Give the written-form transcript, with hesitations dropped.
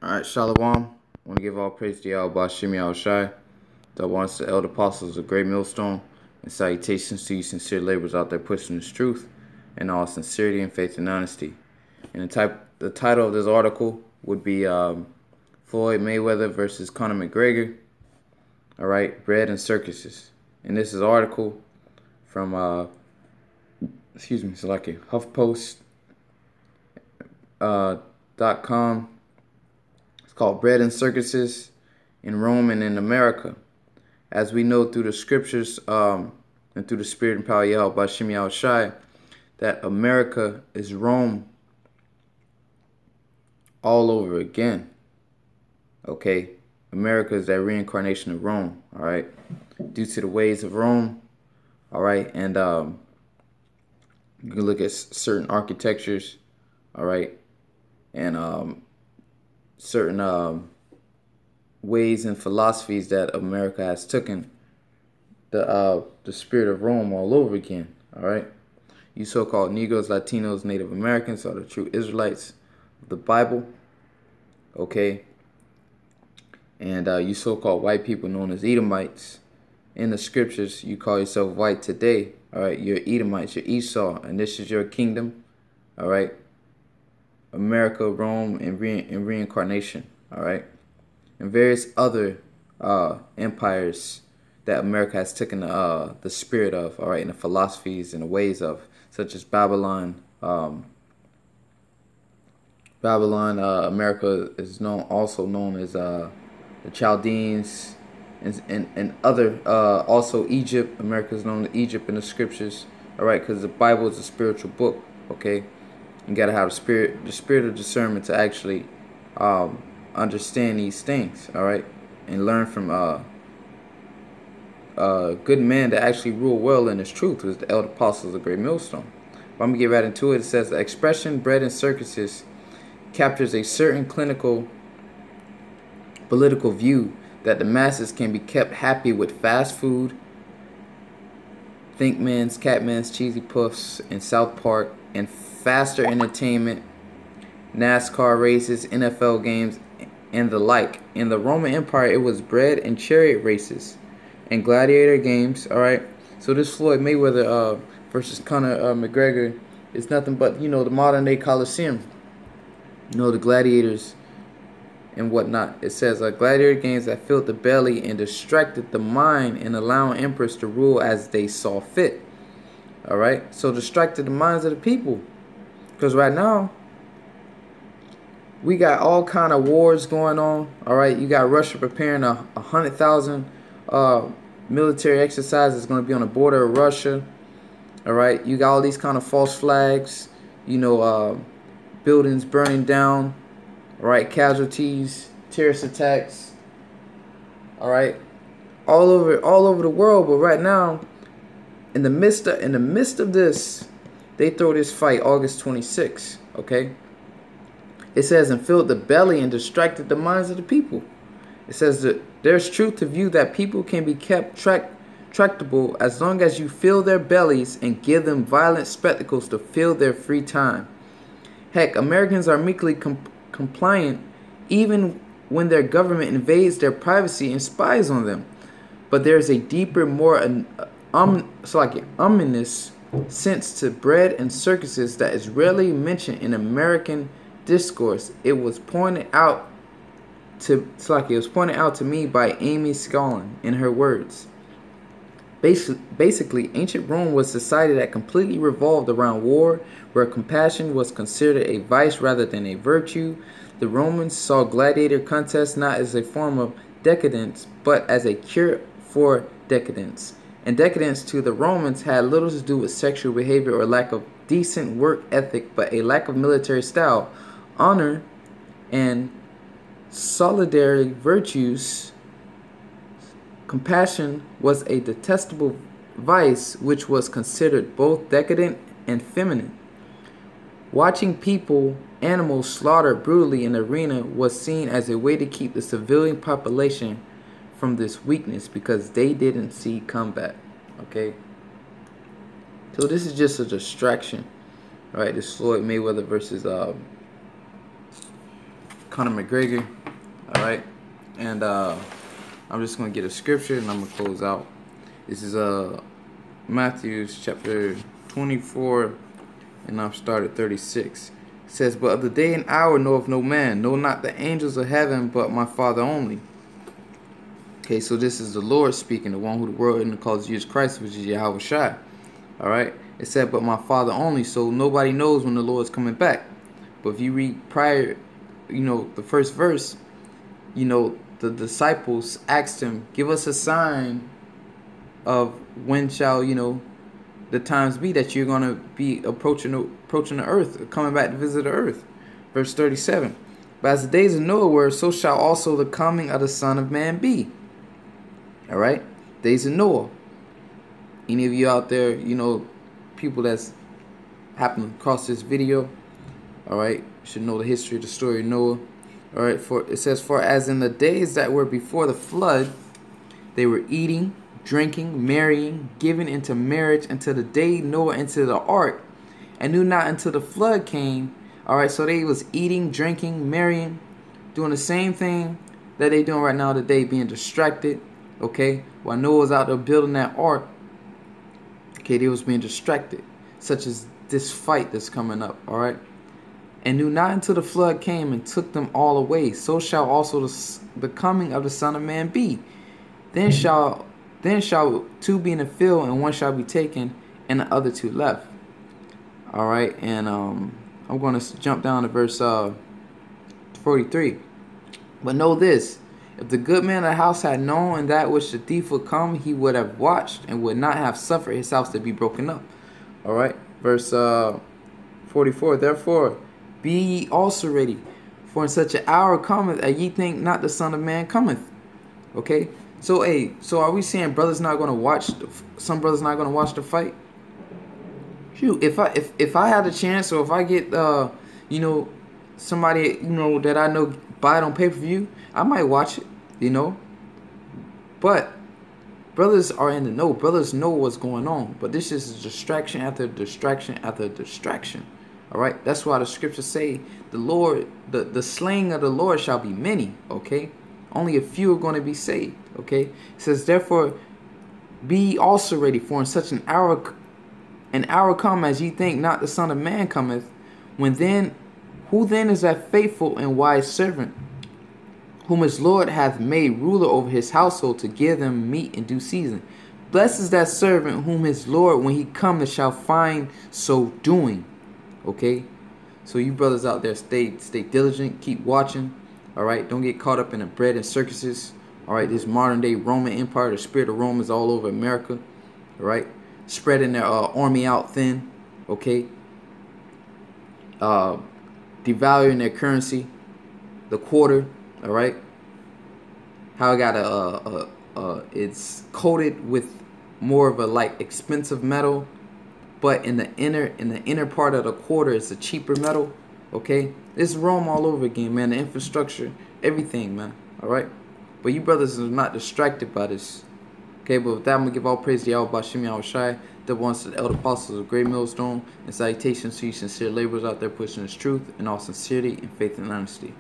Alright, Shalom. I want to give all praise to Yahweh Bashim Yahushai, the ones the elder apostles of Great Millstone, and salutations to you sincere laborers out there pushing this truth in all sincerity and faith and honesty. And the title of this article would be Floyd Mayweather versus Conor McGregor. Alright, bread and circuses. And this is an article from HuffPost.com. Called Bread and Circuses in Rome and in America. As we know through the scriptures and through the spirit and power of Yahweh Bashim Yahushai, that America is Rome all over again. Okay? America is that reincarnation of Rome, all right? Due to the ways of Rome, all right? And you can look at certain architectures, all right? And certain ways and philosophies that America has taken the spirit of Rome all over again. All right, you so-called Negroes, Latinos, Native Americans are the true Israelites of the Bible. Okay, and you so-called white people known as Edomites in the scriptures, you call yourself white today. All right, you're Edomites, you're Esau, and this is your kingdom. All right. America, Rome, and reincarnation, all right, and various other empires that America has taken the spirit of, all right, and the philosophies and the ways of, such as Babylon. America is also known as the Chaldeans, and other also Egypt. America is known as Egypt in the scriptures, all right, because the Bible is a spiritual book, okay. You gotta have the spirit of discernment to actually understand these things, all right, and learn from good men that actually rule well in this truth, was the elder apostles of Great Millstone. But I'm gonna get right into it. It says the expression "bread and circuses" captures a certain clinical political view that the masses can be kept happy with fast food, Thinkman's, Catman's, Cheesy Puffs, and South Park, and faster entertainment, NASCAR races, NFL games, and the like. In the Roman Empire, it was bread and chariot races and gladiator games. All right. So this Floyd Mayweather versus Conor McGregor is nothing but, the modern day Coliseum. The gladiators and whatnot. It says gladiator games that filled the belly and distracted the mind and allowing emperors to rule as they saw fit. All right. So distracted the minds of the people. Because right now, we got all kind of wars going on. All right, you got Russia preparing 100,000 military exercises going to be on the border of Russia. All right, you got all these kind of false flags. Buildings burning down. All right, casualties, terrorist attacks. All right, all over the world. But right now, in the midst of this, they throw this fight August 26th, okay? It says, and filled the belly and distracted the minds of the people. It says that there's truth to view that people can be kept tractable as long as you fill their bellies and give them violent spectacles to fill their free time. Heck, Americans are meekly compliant even when their government invades their privacy and spies on them. But there's a deeper, more ominous sense to bread and circuses that is rarely mentioned in American discourse. It was pointed out to me by Amy Scollin in her words. Basically, ancient Rome was a society that completely revolved around war, where compassion was considered a vice rather than a virtue. The Romans saw gladiator contests not as a form of decadence, but as a cure for decadence. And decadence to the Romans had little to do with sexual behavior or lack of decent work ethic, but a lack of military style, honor, and solidarity virtues. Compassion was a detestable vice which was considered both decadent and feminine. Watching animals slaughtered brutally in the arena was seen as a way to keep the civilian population from this weakness because they didn't see combat. Okay, so this is just a distraction, right? This Floyd Mayweather versus Conor McGregor. All right, and I'm just gonna get a scripture and I'm gonna close out. This is Matthew chapter 24, and I've started 36. It says, "But of the day and hour knoweth no man, no not the angels of heaven, but my Father only." Okay, so this is the Lord speaking, the one who the world calls Jesus Christ, which is Yahweh Shai. All right, it said, "But my Father only." So nobody knows when the Lord's coming back. But if you read prior, the first verse, the disciples asked him, "Give us a sign of when shall the times be that you're going to be approaching the earth, coming back to visit the earth." Verse 37. "But as the days of Noah were, so shall also the coming of the Son of Man be." All right, days of Noah. Any of you out there, people that's happen to cross this video, all right, should know the history of the story of Noah. All right, for it says, "For as in the days that were before the flood, they were eating, drinking, marrying, giving into marriage until the day Noah entered the ark, and knew not until the flood came." All right, so they was eating, drinking, marrying, doing the same thing that they doing right now today, being distracted. Okay, while Noah was out there building that ark, okay, they was being distracted, such as this fight that's coming up. All right, "And knew not until the flood came and took them all away. So shall also the coming of the Son of Man be. Then shall two be in the field, and one shall be taken, and the other two left." All right, and I'm going to jump down to verse 43. "But know this, if the good man of the house had known that which the thief would come, he would have watched and would not have suffered his house to be broken up." All right, verse 44. "Therefore be ye also ready, for in such an hour cometh that ye think not the Son of Man cometh." Okay, so are we saying brothers not going to watch? Some brothers not going to watch the fight? Shoot, if I had a chance, or if I get somebody that I know buy it on pay-per-view, I might watch it. But brothers are in the know. Brothers know what's going on. But this is distraction after distraction after distraction. All right, that's why the scriptures say the Lord, the slaying of the Lord shall be many. Okay, only a few are going to be saved. Okay, it says, "Therefore be ye also ready, for in such an hour come as ye think not the Son of Man cometh. Who then is that faithful and wise servant, whom his Lord hath made ruler over his household, to give them meat in due season? Blessed is that servant whom his Lord, when he cometh, shall find so doing." Okay, so you brothers out there, stay diligent, keep watching. All right, don't get caught up in the bread and circuses. All right, this modern day Roman Empire, the spirit of Rome is all over America. All right, spreading their army out thin. Okay, devaluing their currency, the quarter. All right, how it got it's coated with more of a expensive metal, but in the inner part of the quarter is a cheaper metal. Okay, it's Rome all over again, man. The infrastructure, everything, man. All right, but you brothers are not distracted by this. Okay, but with that, I'm gonna give all praise to Yahweh Bashim Yahweh Shai, the ones to the elder apostles of Great Millstone, and salutations to you sincere laborers out there pushing this truth in all sincerity and faith and honesty.